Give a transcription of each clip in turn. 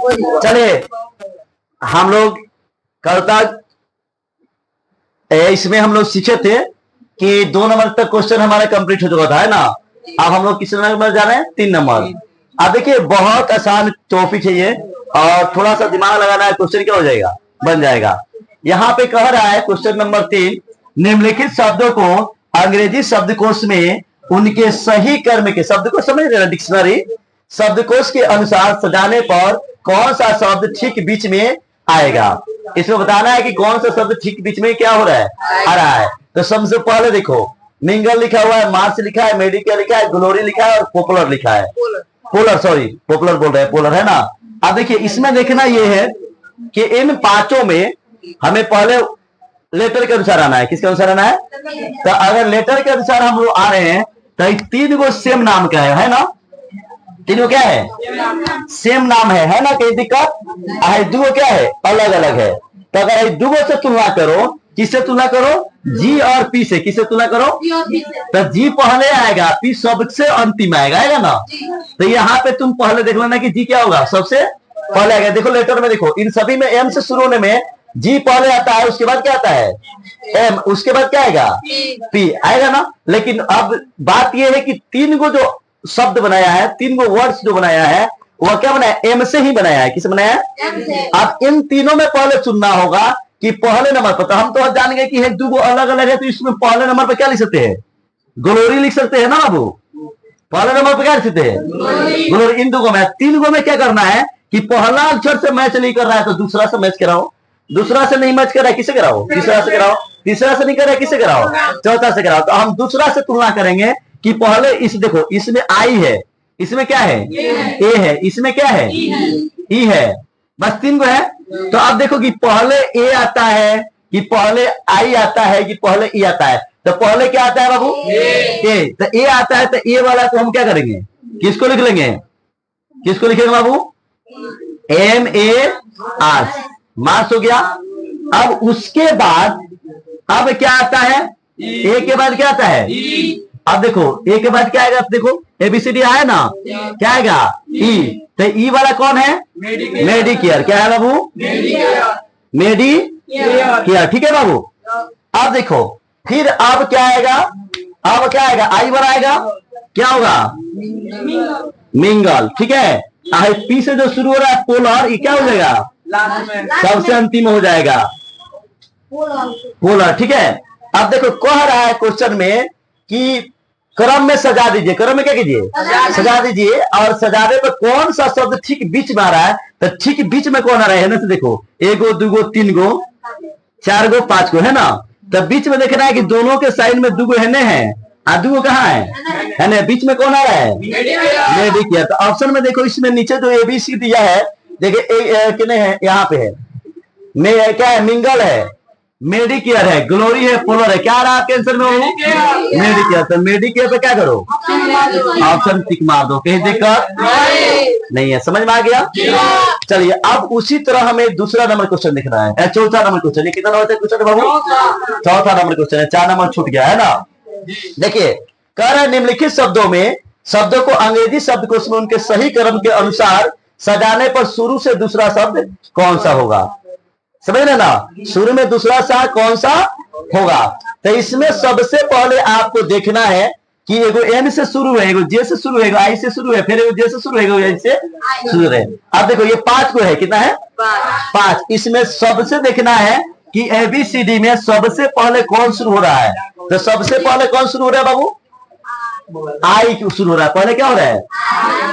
चले हम लोग कल तक इसमें हम लोग सीखे थे कि 2 नंबर तक क्वेश्चन हमारा कंप्लीट हो चुका था, है ना। अब हम लोग किस नंबर जा रहे हैं? 3 नंबर। अब देखिए बहुत आसान टॉपिक है ये, और थोड़ा सा दिमाग लगाना है, क्वेश्चन क्या हो जाएगा, बन जाएगा। यहाँ पे कह रहा है क्वेश्चन नंबर 3, निम्नलिखित शब्दों को अंग्रेजी शब्दकोश में उनके सही कर्म के, शब्दकोश समझ रहे हैं, डिक्शनरी, शब्दकोश के अनुसार सजाने पर कौन सा शब्द ठीक बीच में आएगा। इसमें बताना है कि कौन सा शब्द ठीक बीच में क्या हो रहा है, आ रहा है। तो सबसे पहले देखो, मिंगल लिखा हुआ है, मार्च लिखा है, मेडिकल लिखा है, ग्लोरी लिखा है और पॉपुलर लिखा है। पोलर, सॉरी पॉपुलर बोल रहे हैं, पोलर है ना। अब देखिए इसमें देखना यह है कि इन पांचों में हमें पहले लेटर के अनुसार आना है। किसके अनुसार आना है? तो अगर लेटर के अनुसार हम लोग आ रहे हैं तो 3 गो सेम नाम का है ना। 3 गो क्या है? सेम नाम है ना। कहीं दिक्कत? 2 गो क्या है? अलग अलग है। तो अगर 2 गो से तुलना करो, किससे तुलना करो? जी और पी से। किससे तुलना करो? तो जी पहले आएगा, पी सबसे अंतिम आएगा ना। तो यहाँ पे तुम पहले देख लेना कि जी क्या होगा, सबसे पहले आएगा। देखो लेटर में देखो, इन सभी में एम से शुरू होने में जी पहले आता है, उसके बाद क्या आता है? एम, उसके बाद क्या आएगा? पी आएगा ना। लेकिन अब बात यह है कि 3 गो जो शब्द बनाया है, 3 गो वर्ड्स जो बनाया है, वह क्या बनाया? एम से ही बनाया है। किस बनाया है? अब इन तीनों में पहले चुनना होगा कि पहले नंबर पर, तो हम तो जान गए कि 2 गो अलग अलग है, तो इसमें पहले नंबर पर क्या लिख सकते हैं? ग्लोरी लिख सकते हैं ना बाबू। पहले नंबर पर क्या लिख सकते हैं? ग्लोरी। इन 2 गो में, 3 गो में क्या करना है कि पहला अक्षर से मैच नहीं कर रहा है तो दूसरा से मैच कराओ, दूसरा से नहीं मैच कर रहा है किसे कराओ? तीसरा से कराओ, तीसरा से नहीं कर रहा है किसे कराओ? चौथा से कराओ। तो हम दूसरा से तुलना करेंगे कि पहले इस देखो, इसमें आई है, इसमें क्या है? ए है, इसमें क्या है? ई है। बस 3 गो है। तो अब देखो कि पहले ए आता है कि पहले आई आता है कि पहले ई आता है। तो पहले क्या आता है बाबू? ए। तो ए आता है, तो ए वाला को हम क्या करेंगे? किसको लिख लेंगे? किसको लिखेंगे बाबू? एम ए आर, मार्क्स हो गया। अब उसके बाद अब क्या आता है? ए के बाद क्या आता है? अब देखो ए के बाद क्या आएगा? देखो एबीसीडी आया ना, क्या आएगा? ई। तो ई वाला कौन है? मेडिकेयर। क्या है बाबू? मेडिकेयर। ठीक है बाबू। अब देखो फिर अब क्या आएगा? अब क्या आएगा? आई वाला आएगा, क्या होगा? मिंगल। ठीक है। पी से जो शुरू हो रहा है पोलर, ये क्या हो जाएगा? सबसे अंतिम हो जाएगा पोलर। ठीक है। अब देखो कह रहा है क्वेश्चन में कि क्रम में सजा दीजिए। क्रम में क्या कीजिए? सजा दीजिए। और सजाने पर कौन सा शब्द ठीक बीच में आ रहा है? तो ठीक बीच में कौन आ रहा है ना? तो देखो 1 गो, 2 गो, 3 गो, 4 गो, 5 गो, है ना। तो बीच में देखना है कि दोनों के साइड में 2 गो है और 2 गो कहाँ है ना? बीच में कौन आ रहा है? मेडिकेयर। तो ऑप्शन में देखो, इसमें नीचे जो एबीसी दिया है, देखिए कितने हैं? यहाँ पे है क्या है? मिंगल है, मेडिकेयर है, ग्लोरी है, पोलर है। क्या रहा आपके आंसर में? मेडिकेयर। तो मेडिकेयर पे क्या करो? ऑप्शन टिक मार दो। कहीं दिक्कत नहीं है? समझ में आ गया? चलिए अब उसी तरह हमें दूसरा नंबर क्वेश्चन दिख रहा है, चौथा नंबर क्वेश्चन। कितना नंबर क्वेश्चन बाबू? चौथा नंबर क्वेश्चन है। 4 नंबर छूट गया है ना। देखिए कह रहा है निम्नलिखित शब्दों में शब्दों को अंग्रेजी शब्दकोश में उनके सही क्रम के अनुसार सजाने पर शुरू से दूसरा शब्द कौन सा होगा? समझ रहे ना? शुरू में दूसरा सा कौन सा होगा? तो इसमें सबसे पहले आपको देखना है कि एगो एन से शुरू है, एगो जे से शुरू है, एगो आई से शुरू है, फिर एगो जे से शुरू है, एगो एन से शुरू है। अब देखो ये 5 गो है। कितना है? 5। इसमें सबसे देखना है कि एबीसीडी में सबसे पहले कौन शुरू हो रहा है। तो सबसे पहले कौन शुरू हो रहा है बाबू? आई शुरू हो रहा है। पहले क्या हो रहा है?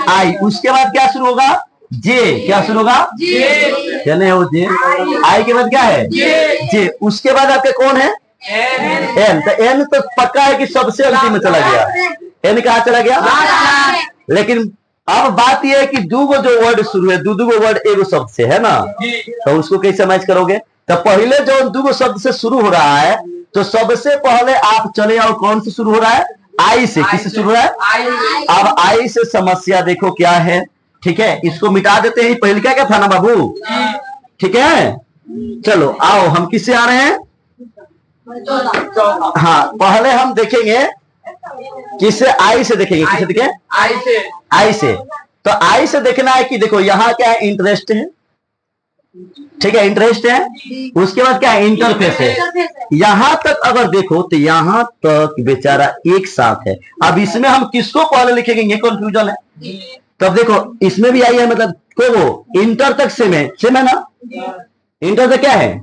आई। उसके बाद क्या शुरू होगा? जे। क्या शुरू होगा? क्या नहीं हो? जे। आई के बाद क्या है? जे। उसके बाद आपके कौन है? एन। तो एन तो पक्का है कि सबसे अंतिम में चला गया। एन कहाँ चला गया? लेकिन अब बात यह है कि 2 गो जो वर्ड शुरू है, 2 गो वर्ड एगो शब्द से है ना, तो उसको कैसे मैच करोगे? तो पहले जो 2 गो शब्द से शुरू हो रहा है, तो सबसे पहले आप चले आओ कौन से शुरू हो रहा है? आई से। किससे शुरू हो रहा है? अब आई से समस्या देखो क्या है। ठीक है, इसको मिटा देते हैं। पहले क्या था ना बाबू? ठीक है। चलो आओ हम किससे आ रहे हैं? हाँ पहले हम देखेंगे किससे? आई से देखेंगे। किससे देखें? आई से। तो आई से देखना है कि देखो यहाँ क्या है, इंटरेस्ट है, ठीक है, इंटरेस्ट है, उसके बाद क्या है, इंटरफेस है। यहां तक अगर देखो तो यहां तक बेचारा एक साथ है। अब इसमें हम किसको पहले लिखेंगे, ये कंफ्यूजन है। तब देखो इसमें भी आई है, मतलब को वो इंटर तक सेम है ना, इंटर तक क्या है,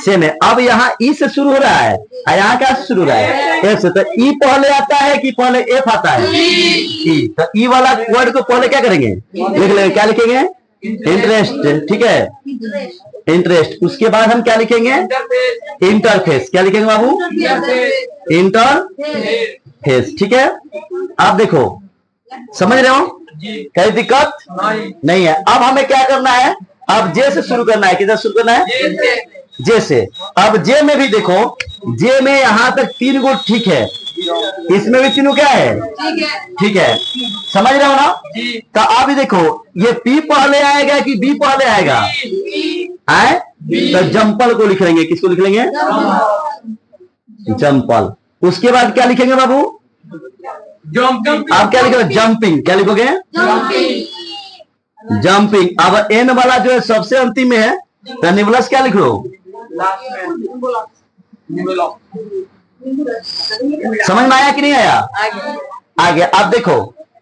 सेम है। अब यहाँ ई से शुरू हो रहा है और यहाँ क्या से शुरू हो रहा है, एफ से। तो ई पहले आता है कि पहले एफ आता है, ई। तो ई वाला वर्ड को पहले क्या करेंगे, लिख लेंगे, क्या लिखेंगे, इंटरेस्ट, ठीक है, इंटरेस्ट। उसके बाद हम क्या लिखेंगे, इंटरफेस। क्या लिखेंगे बाबू, इंटरफेस, ठीक है। आप देखो समझ रहे हो, कोई दिक्कत नहीं है। अब हमें क्या करना है, अब जे से शुरू करना है, किधर शुरू करना है, जे से। अब जे में भी देखो, जे में यहां तक 3 गो ठीक है, इसमें भी तीनों क्या है, ठीक है, समझ रहे हो ना। तो अब देखो ये पी पहले आएगा कि बी पहले आएगा, आए तो जंपल को लिख लेंगे, किसको लिख लेंगे, जंपल। उसके बाद क्या लिखेंगे बाबू, आप क्या लिखोगे, जंपिंग। क्या लिखोगे, जंपिंग। अब एन वाला जो है सबसे अंतिम में है, तो निबलस क्या लिख लो, समझ में आया कि नहीं आया, आ गया। अब देखो,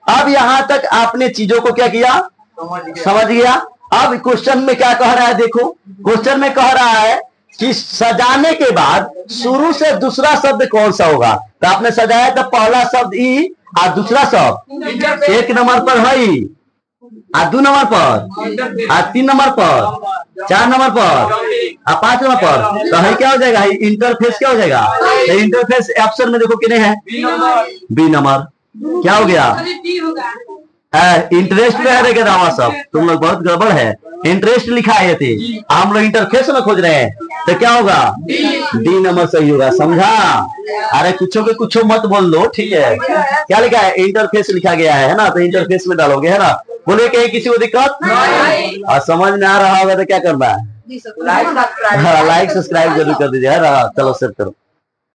अब यहां तक आपने चीजों को क्या किया, समझ गया। अब क्वेश्चन में क्या कह रहा है, देखो क्वेश्चन में कह रहा है कि सजाने के बाद शुरू से दूसरा शब्द कौन सा होगा। तो आपने सजाया तो पहला शब्द ई और दूसरा शब्द 1 नंबर पर है ई, और 2 नंबर पर, और 3 नंबर पर, 4 नंबर पर, और 5 नंबर पर। तो है क्या हो जाएगा, इंटरफेस क्या हो जाएगा, तो इंटरफेस ऑप्शन में देखो कितने हैं, बी नंबर। क्या हो गया, इंटरेस्ट में है रे रामा सब, तुम लोग बहुत गड़बड़ है। इंटरेस्ट लिखा है थे, हम लोग इंटरफेस में खोज रहे हैं, तो क्या होगा, डी नंबर सही होगा, समझा। अरे कुछो के कुछो मत बोल दो, ठीक है। क्या लिखा है, इंटरफेस लिखा गया है ना, तो इंटरफेस में डालोगे, है ना। बोले कहीं किसी को दिक्कत और समझ में आ रहा होगा तो क्या करना है, लाइक सब्सक्राइब जरूर कर दीजिए, है ना। चलो सेव करो।